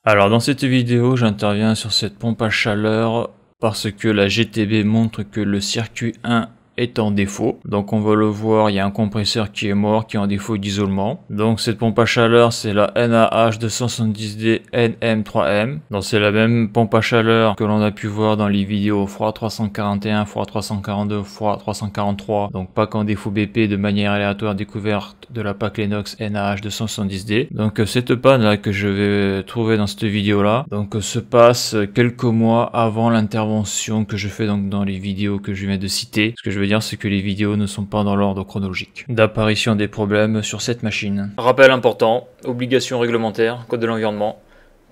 Alors dans cette vidéo, j'interviens sur cette pompe à chaleur parce que la GTB montre que le circuit 1 est en défaut. Donc on va le voir, il y a un compresseur qui est mort, qui est en défaut d'isolement. Donc cette pompe à chaleur, c'est la NAH270D NM3M. Donc c'est la même pompe à chaleur que l'on a pu voir dans les vidéos FROID 341, FROID 342, FROID 343. Donc pas qu'en défaut BP de manière aléatoire découverte de la PAC Lennox NAH270D. Donc cette panne là que je vais trouver dans cette vidéo là, donc se passe quelques mois avant l'intervention que je fais donc dans les vidéos que je viens de citer. Ce que je veux dire, c'est que les vidéos ne sont pas dans l'ordre chronologique d'apparition des problèmes sur cette machine. Rappel important, obligation réglementaire, code de l'environnement.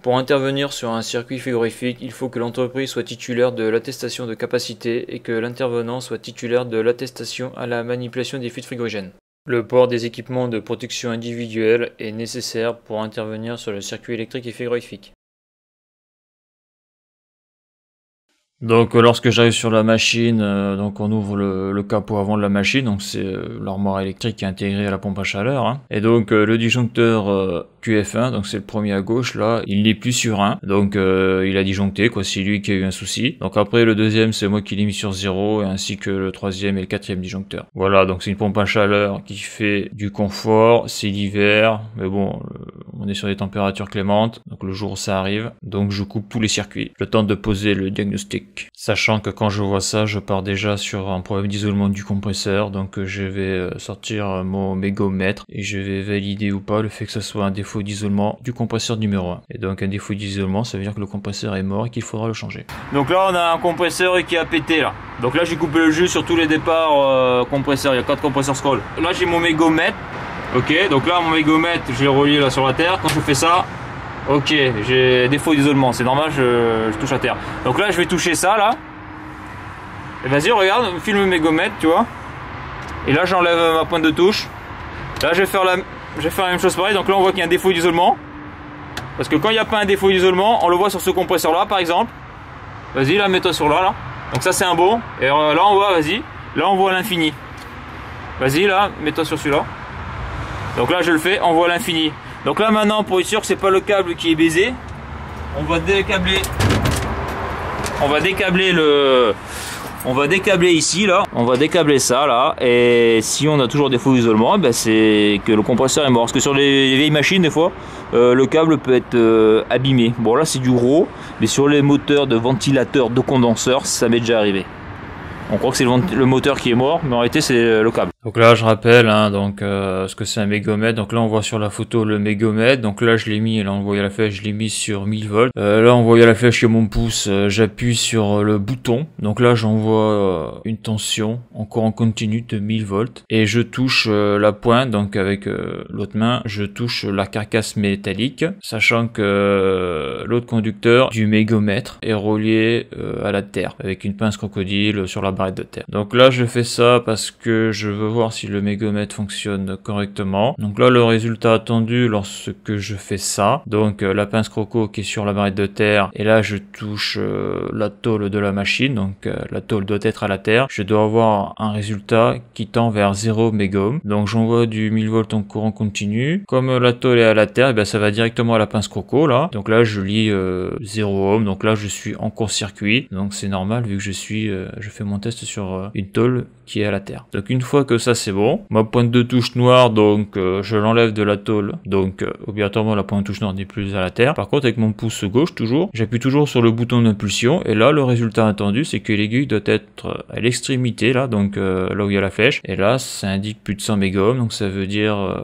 Pour intervenir sur un circuit frigorifique, il faut que l'entreprise soit titulaire de l'attestation de capacité et que l'intervenant soit titulaire de l'attestation à la manipulation des fluides frigorigènes. Le port des équipements de protection individuelle est nécessaire pour intervenir sur le circuit électrique et frigorifique. Donc lorsque j'arrive sur la machine, donc on ouvre le capot avant de la machine, donc c'est l'armoire électrique qui est intégrée à la pompe à chaleur, hein. Et donc le disjoncteur QF1, donc c'est le premier à gauche là, il n'est plus sur 1, donc il a disjoncté quoi, c'est lui qui a eu un souci. Donc après le deuxième c'est moi qui l'ai mis sur 0, ainsi que le troisième et le quatrième disjoncteur. Voilà, donc c'est une pompe à chaleur qui fait du confort, c'est l'hiver, mais bon, on est sur des températures clémentes, donc le jour où ça arrive, donc je coupe tous les circuits, le temps de poser le diagnostic. Sachant que quand je vois ça, je pars déjà sur un problème d'isolement du compresseur, donc je vais sortir mon mégomètre et je vais valider ou pas le fait que ce soit un défaut d'isolement du compresseur numéro 1. Et donc un défaut d'isolement, ça veut dire que le compresseur est mort et qu'il faudra le changer. Donc là on a un compresseur qui a pété là. Donc là j'ai coupé le jus sur tous les départs compresseurs, il y a 4 compresseurs scroll. Là j'ai mon mégomètre, ok, donc là mon mégomètre je l'ai relié là sur la terre, quand je fais ça, ok, j'ai défaut d'isolement, c'est normal, je touche à terre. Donc là je vais toucher ça là. Et vas-y regarde, filme le mégomètre, tu vois. Et là j'enlève ma pointe de touche. Là je vais faire la même chose pareil. Donc là on voit qu'il y a un défaut d'isolement. Parce que quand il n'y a pas un défaut d'isolement, on le voit sur ce compresseur là par exemple. Vas-y là, mets-toi sur là. Donc ça c'est un bon. Et là on voit, vas-y. Là on voit l'infini. Vas-y là, mets-toi sur celui-là. Donc là je le fais, on voit l'infini. Donc là maintenant, pour être sûr que c'est pas le câble qui est baisé, on va décabler ici là, on va décabler ça là, et si on a toujours défaut d'isolement, ben c'est que le compresseur est mort. Parce que sur les vieilles machines des fois, le câble peut être abîmé. Bon là c'est du gros, mais sur les moteurs de ventilateurs de condenseurs, ça m'est déjà arrivé. On croit que c'est le moteur qui est mort, mais en réalité c'est le câble. Donc là je rappelle donc ce que c'est un mégomètre. Donc là on voit sur la photo le mégomètre. Donc là je l'ai mis, là on voit la flèche, je l'ai mis sur 1000 volts. Là on voit la flèche sur mon pouce, j'appuie sur le bouton. Donc là j'envoie une tension encore en continu de 1000 volts. Et je touche la pointe, donc avec l'autre main, je touche la carcasse métallique. Sachant que l'autre conducteur du mégomètre est relié à la terre, avec une pince crocodile sur la barrette de terre. Donc là je fais ça parce que je veux voir si le mégomètre fonctionne correctement. Donc là le résultat attendu lorsque je fais ça, donc la pince croco qui est sur la barrette de terre, et là je touche la tôle de la machine, donc la tôle doit être à la terre, je dois avoir un résultat qui tend vers 0 mégohm. Donc j'envoie du 1000 volts en courant continu. Comme la tôle est à la terre, et bien ça va directement à la pince croco là. Donc là je lis 0 ohm, donc là je suis en court-circuit, donc c'est normal vu que je fais mon test sur une tôle qui est à la terre. Donc une fois que ça c'est bon, ma pointe de touche noire, donc je l'enlève de la tôle, donc obligatoirement la pointe de touche noire n'est plus à la terre. Par contre avec mon pouce gauche toujours, j'appuie toujours sur le bouton d'impulsion, et là le résultat attendu c'est que l'aiguille doit être à l'extrémité là, donc là où il y a la flèche, et là ça indique plus de 100 mégohm, donc ça veut dire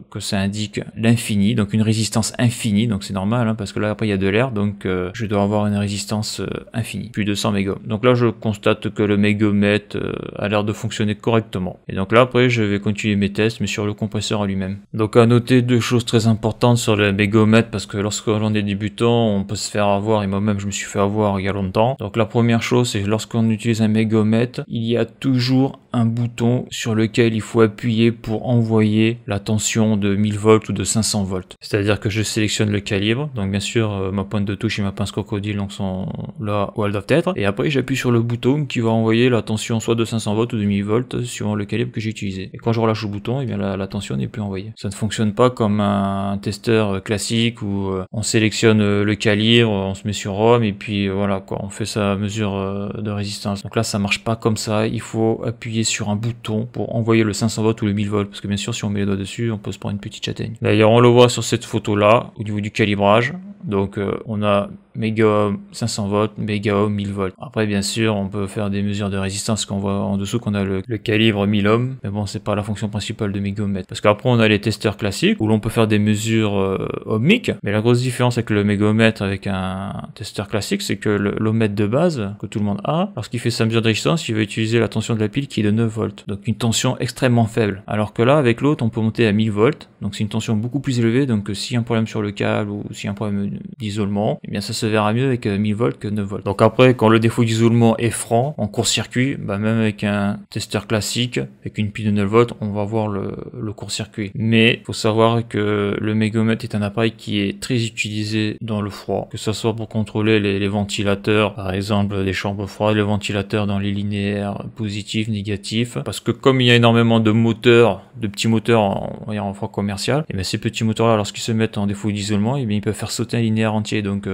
que ça indique l'infini, donc une résistance infinie, donc c'est normal parce que là après il y a de l'air, donc je dois avoir une résistance infinie, plus de 100 mégohm. Donc là je constate que le mégomètre a l'air de fonctionner correctement. Et donc là après je vais continuer mes tests, mais sur le compresseur en lui-même. Donc à noter deux choses très importantes sur le mégomètre, parce que lorsque l'on est débutant on peut se faire avoir, et moi-même je me suis fait avoir il y a longtemps. Donc la première chose c'est lorsqu'on utilise un mégomètre, il y a toujours un bouton sur lequel il faut appuyer pour envoyer la tension de 1000 volts ou de 500 volts. C'est-à-dire que je sélectionne le calibre, donc bien sûr ma pointe de touche et ma pince crocodile donc sont là où elles doivent être, et après j'appuie sur le bouton qui va envoyer la tension soit de 500 volts ou de 1000 volts suivant le calibre que j'ai utilisé. Et quand je relâche le bouton, et bien la tension n'est plus envoyée. Ça ne fonctionne pas comme un testeur classique où on sélectionne le calibre, on se met sur ROM et puis voilà quoi, on fait sa mesure de résistance. Donc là ça marche pas comme ça, il faut appuyer sur un bouton pour envoyer le 500 volts ou le 1000 volts, parce que bien sûr si on met les doigts dessus on peut se prendre une petite châtaigne. D'ailleurs on le voit sur cette photo là au niveau du calibrage, donc on a méga ohm 500 volts, méga ohm 1000 volts. Après bien sûr on peut faire des mesures de résistance qu'on voit en dessous qu'on a le calibre 1000 ohms, mais bon c'est pas la fonction principale de mégomètre, parce qu'après on a les testeurs classiques où l'on peut faire des mesures ohmiques, mais la grosse différence avec le mégomètre avec un testeur classique c'est que l'ohmètre de base que tout le monde a, lorsqu'il fait sa mesure de résistance il va utiliser la tension de la pile qui est de 9 volts, donc une tension extrêmement faible, alors que là avec l'autre on peut monter à 1000 volts, donc c'est une tension beaucoup plus élevée, donc s'il y a un problème sur le câble ou s'il y a un problème d'isolement, et bien ça se verra mieux avec 1000 volts que 9 volts. Donc après quand le défaut d'isolement est franc en court-circuit, bah même avec un testeur classique avec une pile de 9 volts on va voir le court-circuit. Mais il faut savoir que le mégomètre est un appareil qui est très utilisé dans le froid, que ce soit pour contrôler les ventilateurs, par exemple des chambres froides, les ventilateurs dans les linéaires positifs, négatifs, parce que comme il y a énormément de moteurs, de petits moteurs en froid commercial, et bien ces petits moteurs là lorsqu'ils se mettent en défaut d'isolement, et bien ils peuvent faire sauter un linéaire entier. Donc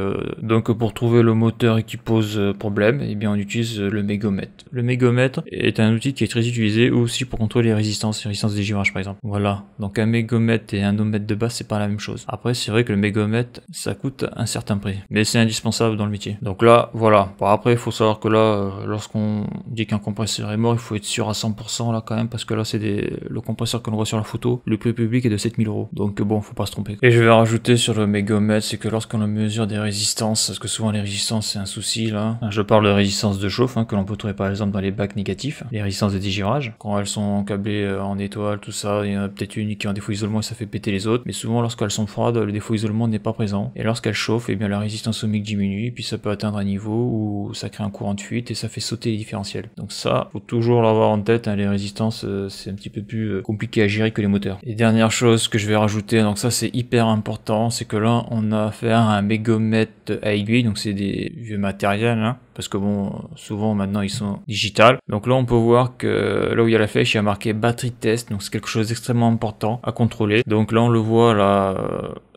pour trouver le moteur qui pose problème, et bien on utilise le mégomètre. Le mégomètre est un outil qui est très utilisé aussi pour contrôler les résistances des givrages par exemple. Voilà, donc un mégomètre et un ohmètre de base c'est pas la même chose. Après c'est vrai que le mégomètre ça coûte un certain prix, mais c'est indispensable dans le métier. Donc là voilà, bon, après il faut savoir que là lorsqu'on dit qu'un compresseur est mort, il faut être sûr à 100% là quand même, parce que là c'est le compresseur que l'on voit sur la photo, le prix public est de 7000 €. Donc bon, faut pas se tromper. Et je vais rajouter sur le mégomètre, c'est que lorsqu'on mesure des résistances, parce que souvent les résistances c'est un souci là, je parle de résistance de chauffe que l'on peut trouver par exemple dans les bacs négatifs, les résistances de dégirage, quand elles sont câblées en étoile, tout ça, il y en a peut-être une qui est en défaut isolement et ça fait péter les autres, mais souvent lorsqu'elles sont froides, le défaut isolement n'est pas présent, et lorsqu'elles chauffent, et bien la résistance ohmique diminue, et puis ça peut atteindre un niveau où ça crée un courant de fuite et ça fait sauter les différentiels. Donc ça, faut toujours l'avoir en tête, les résistances c'est un petit peu plus compliqué à gérer que les moteurs. Et dernière chose que je vais rajouter, donc ça c'est hyper important, c'est que là on a affaire à un mégomètre à aiguille, donc c'est des vieux matériels, parce que bon, souvent maintenant ils sont digitales. Donc là on peut voir que là où il y a la flèche, il y a marqué batterie test, donc c'est quelque chose d'extrêmement important à contrôler. Donc là on le voit là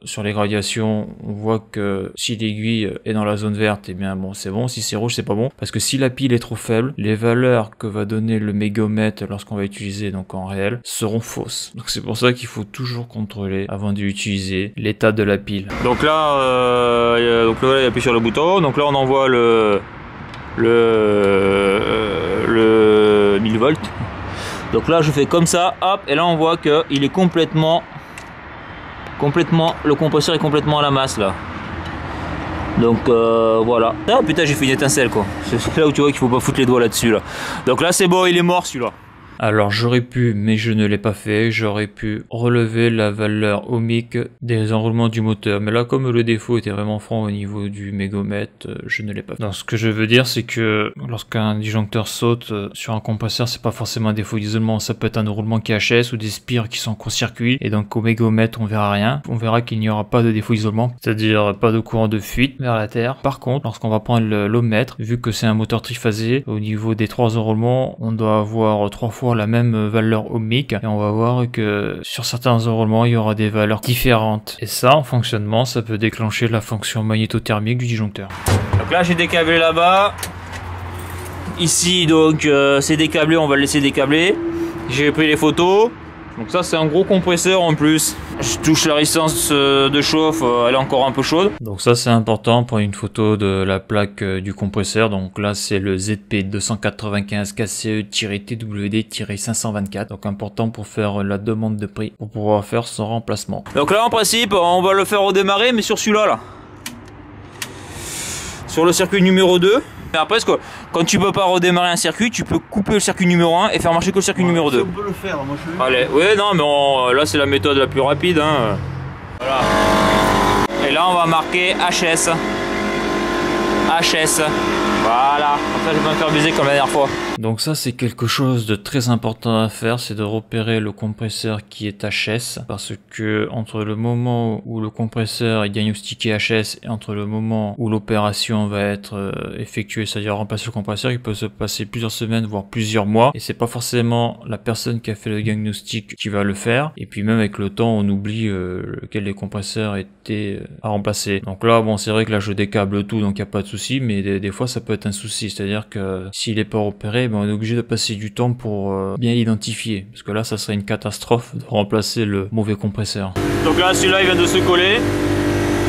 sur les gradations, on voit que si l'aiguille est dans la zone verte, et bien bon c'est bon, si c'est rouge c'est pas bon, parce que si la pile est trop faible, les valeurs que va donner le mégomètre lorsqu'on va utiliser donc en réel seront fausses. Donc c'est pour ça qu'il faut toujours contrôler avant d'utiliser l'état de la pile. Donc là, il appuie sur le bouton, donc là on envoie le 1000 volts. Donc là je fais comme ça, hop, et là on voit que il est complètement, le compresseur est complètement à la masse là. Donc voilà. Ah putain, j'ai fait une étincelle quoi. C'est là où tu vois qu'il faut pas foutre les doigts là-dessus là. Donc là c'est bon, il est mort celui-là. Alors j'aurais pu, mais je ne l'ai pas fait, j'aurais pu relever la valeur ohmique des enroulements du moteur. Mais là, comme le défaut était vraiment franc au niveau du mégomètre, je ne l'ai pas fait. Donc ce que je veux dire, c'est que lorsqu'un disjoncteur saute sur un compresseur, c'est pas forcément un défaut d'isolement, ça peut être un enroulement qui HS ou des spires qui sont en court-circuit. Et donc au mégomètre, on verra rien. On verra qu'il n'y aura pas de défaut d'isolement, c'est-à-dire pas de courant de fuite vers la terre. Par contre, lorsqu'on va prendre l'ohmètre, vu que c'est un moteur triphasé, au niveau des 3 enroulements, on doit avoir 3 fois la même valeur ohmique, et on va voir que sur certains enroulements il y aura des valeurs différentes, et ça en fonctionnement ça peut déclencher la fonction magnétothermique du disjoncteur. Donc là j'ai décablé là-bas, ici donc c'est décablé, on va le laisser décabler. J'ai pris les photos, donc ça c'est un gros compresseur en plus. Je touche la résistance de chauffe, elle est encore un peu chaude. Donc ça c'est important pour une photo de la plaque du compresseur. Donc là c'est le ZP295 KCE-TWD-524. Donc important pour faire la demande de prix, pour pouvoir faire son remplacement. Donc là en principe on va le faire redémarrer, mais sur celui-là là. Sur le circuit numéro 2. Et après, quand tu peux pas redémarrer un circuit, tu peux couper le circuit numéro 1 et faire marcher que le circuit numéro 2. On peut le faire, moi je veux. Allez, ouais, non, mais là c'est la méthode la plus rapide. Voilà. Et là on va marquer HS. HS. Voilà, comme ça je vais pas me faire baiser comme la dernière fois. Donc ça c'est quelque chose de très important à faire, c'est de repérer le compresseur qui est HS, parce que entre le moment où le compresseur est diagnostiqué HS et entre le moment où l'opération va être effectuée, c'est-à-dire remplacer le compresseur, il peut se passer plusieurs semaines voire plusieurs mois, et c'est pas forcément la personne qui a fait le diagnostic qui va le faire, et puis même avec le temps on oublie lequel des compresseurs était à remplacer. Donc là bon, c'est vrai que là je décable tout, donc il n'y a pas de souci, mais des fois ça peut être un souci, c'est-à-dire que s'il est pas repéré, ben, on est obligé de passer du temps pour bien l'identifier, parce que là ça serait une catastrophe de remplacer le mauvais compresseur. Donc là celui-là il vient de se coller,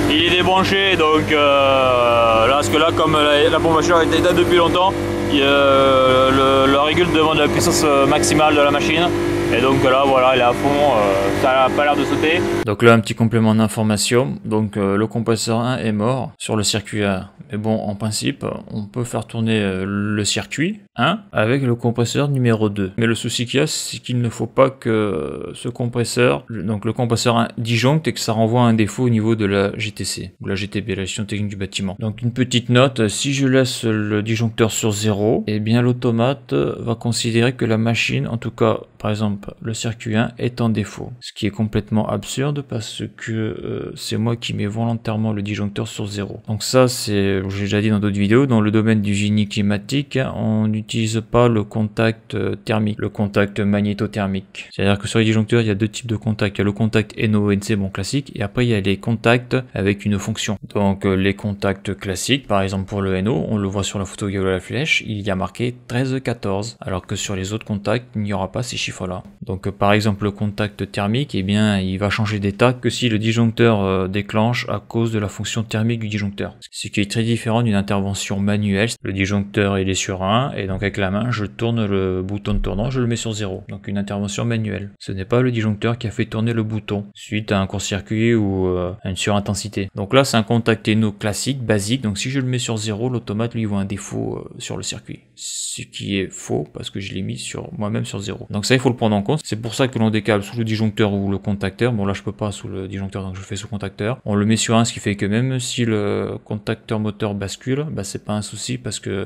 il est débranché, donc là parce que là comme la pompe à chaleur était éteinte depuis longtemps, la régule demande la puissance maximale de la machine. Et donc là voilà, il est à fond, ça n'a pas l'air de sauter. Donc là un petit complément d'information, donc le compresseur 1 est mort sur le circuit 1. Mais bon, en principe, on peut faire tourner le circuit 1 avec le compresseur numéro 2. Mais le souci qu'il y a, c'est qu'il ne faut pas que ce compresseur, donc le compresseur 1 disjoncte et que ça renvoie un défaut au niveau de la GTC, ou la GTB, la gestion technique du bâtiment. Donc une petite note, si je laisse le disjoncteur sur 0, eh bien l'automate va considérer que la machine, en tout cas par exemple le circuit 1, est en défaut. Ce qui est complètement absurde parce que c'est moi qui mets volontairement le disjoncteur sur 0. Donc ça c'est, j'ai déjà dit dans d'autres vidéos, dans le domaine du génie climatique, on n'utilise pas le contact thermique, le contact magnétothermique. C'est-à-dire que sur les disjoncteurs, il y a deux types de contacts. Il y a le contact NO-NC, bon classique, et après il y a les contacts avec une fonction. Donc les contacts classiques, par exemple pour le NO, on le voit sur la photo de la flèche, il y a marqué 13-14, alors que sur les autres contacts, il n'y aura pas ces chiffres-là. Donc par exemple le contact thermique, eh bien il va changer d'état que si le disjoncteur déclenche à cause de la fonction thermique du disjoncteur. Ce qui est très différent d'une intervention manuelle. Le disjoncteur il est sur 1 et donc avec la main je tourne le bouton de tournant, je le mets sur 0. Donc une intervention manuelle. Ce n'est pas le disjoncteur qui a fait tourner le bouton suite à un court-circuit ou à une surintensité. Donc là c'est un contact NO classique, basique. Donc si je le mets sur 0, l'automate lui voit un défaut sur le circuit. Ce qui est faux parce que je l'ai mis sur moi-même sur 0. Donc ça il faut le prendre en compte. C'est pour ça que l'on décale sous le disjoncteur ou le contacteur. Bon là je peux pas sous le disjoncteur donc je le fais sous contacteur. On le met sur 1, ce qui fait que même si le contacteur moteur bascule, bah c'est pas un souci parce que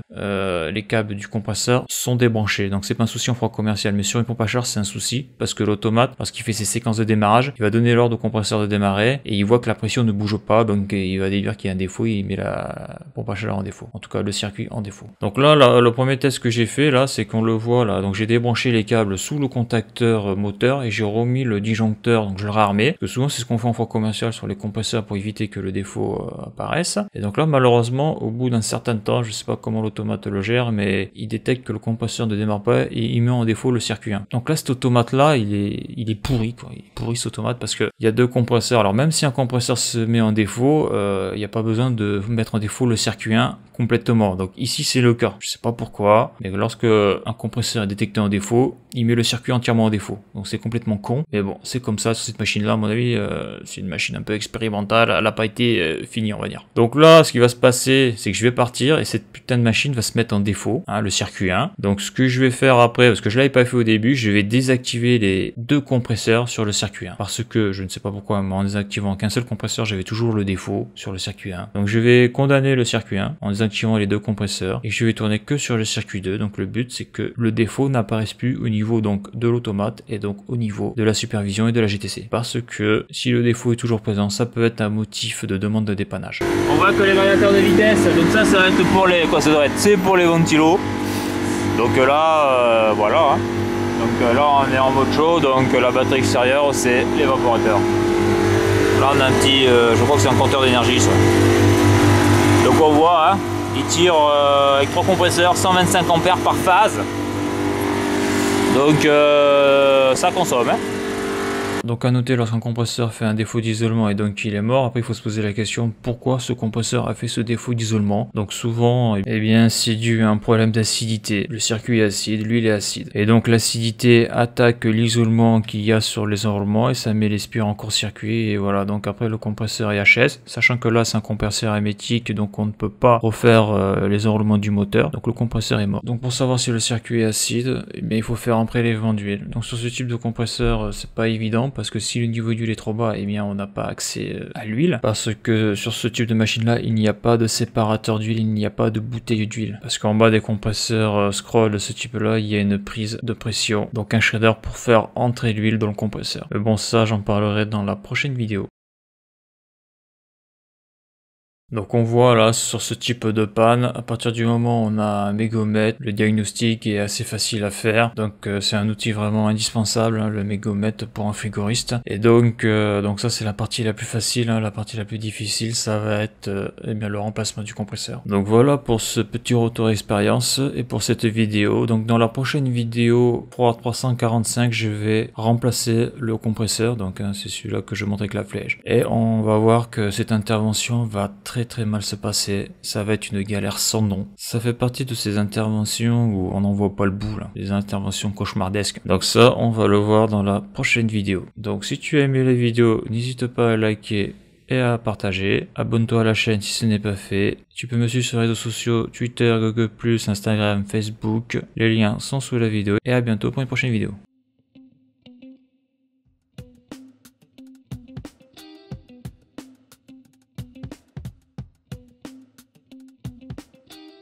les câbles du compresseur sont débranchés. Donc c'est pas un souci en froid commercial. Mais sur une pompe à chaleur c'est un souci parce que l'automate, lorsqu'il fait ses séquences de démarrage, il va donner l'ordre au compresseur de démarrer et il voit que la pression ne bouge pas, donc il va déduire qu'il y a un défaut, il met la pompe à chaleur en défaut. En tout cas le circuit en défaut. Donc là le premier test que j'ai fait là, c'est qu'on le voit là. Donc j'ai débranché les câbles sous le contacteur moteur et j'ai remis le disjoncteur, donc je le réarmé. Parce que souvent c'est ce qu'on fait en froid commercial sur les compresseurs pour éviter que le défaut apparaisse. Et donc là malheureusement au bout d'un certain temps, je sais pas comment l'automate le gère, mais il détecte que le compresseur ne démarre pas et il met en défaut le circuit 1. Donc là cet automate là il est pourri quoi. Il est pourri cet automate parce que il y a deux compresseurs. Alors même si un compresseur se met en défaut, il n'y a pas besoin de mettre en défaut le circuit 1 complètement. Donc ici c'est le cas. Je sais pas pourquoi, mais lorsque un compresseur est détecté en défaut, il met le circuit entièrement en défaut. Donc c'est complètement con. Mais bon, c'est comme ça sur cette machine là, à mon avis, c'est une machine un peu expérimentale. Elle n'a pas été finie, on va dire. Donc là, ce qui va se passer, c'est que je vais partir et cette putain de machine va se mettre en défaut, hein, le circuit 1. Donc ce que je vais faire après, parce que je l'avais pas fait au début, je vais désactiver les deux compresseurs sur le circuit 1. Parce que je ne sais pas pourquoi, mais en désactivant qu'un seul compresseur, j'avais toujours le défaut sur le circuit 1. Donc je vais condamner le circuit 1 en désactivant les deux compresseurs et je vais tourner que sur le circuit 2. Donc le but c'est que le défaut n'apparaisse plus au niveau donc de l'automate et donc au niveau de la supervision et de la GTC. Parce que si le défaut est toujours présent, ça peut être un motif de demande de dépannage. On voit que les variateurs de vitesse, donc ça va être pour les quoi, ça doit être c'est pour les ventilos. Donc là voilà. Hein. Donc là on est en mode chaud, donc la batterie extérieure c'est l'évaporateur. Là on a un petit, je crois que c'est un compteur d'énergie ça. Donc on voit, hein, il tire avec 3 compresseurs, 125 ampères par phase. Donc ça consomme. Hein. Donc à noter, lorsqu'un compresseur fait un défaut d'isolement et donc il est mort, après il faut se poser la question pourquoi ce compresseur a fait ce défaut d'isolement. Donc souvent, eh bien c'est dû à un problème d'acidité. Le circuit est acide, l'huile est acide. Et donc l'acidité attaque l'isolement qu'il y a sur les enroulements et ça met les spires en court-circuit et voilà. Donc après le compresseur est HS, sachant que là c'est un compresseur hermétique, donc on ne peut pas refaire les enroulements du moteur. Donc le compresseur est mort. Donc pour savoir si le circuit est acide, eh bien, il faut faire un prélèvement d'huile. Donc sur ce type de compresseur, c'est pas évident parce que si le niveau d'huile est trop bas, eh bien on n'a pas accès à l'huile, parce que sur ce type de machine là, il n'y a pas de séparateur d'huile, il n'y a pas de bouteille d'huile, parce qu'en bas des compresseurs scroll de ce type là, il y a une prise de pression, donc un shredder pour faire entrer l'huile dans le compresseur. Mais bon, ça j'en parlerai dans la prochaine vidéo. Donc on voit là sur ce type de panne, à partir du moment où on a un mégomètre, le diagnostic est assez facile à faire. Donc c'est un outil vraiment indispensable, hein, le mégomètre pour un frigoriste. Et donc ça c'est la partie la plus facile, hein, la partie la plus difficile, ça va être eh bien, le remplacement du compresseur. Donc voilà pour ce petit retour expérience et pour cette vidéo. Donc dans la prochaine vidéo 345, je vais remplacer le compresseur, donc hein, c'est celui-là que je montre avec la flèche. Et on va voir que cette intervention va très mal se passer, ça va être une galère sans nom. Ça fait partie de ces interventions où on n'en voit pas le bout là, des interventions cauchemardesques. Donc ça, on va le voir dans la prochaine vidéo. Donc si tu as aimé la vidéo, n'hésite pas à liker et à partager. Abonne-toi à la chaîne si ce n'est pas fait. Tu peux me suivre sur les réseaux sociaux, Twitter, Google+, Instagram, Facebook. Les liens sont sous la vidéo. Et à bientôt pour une prochaine vidéo.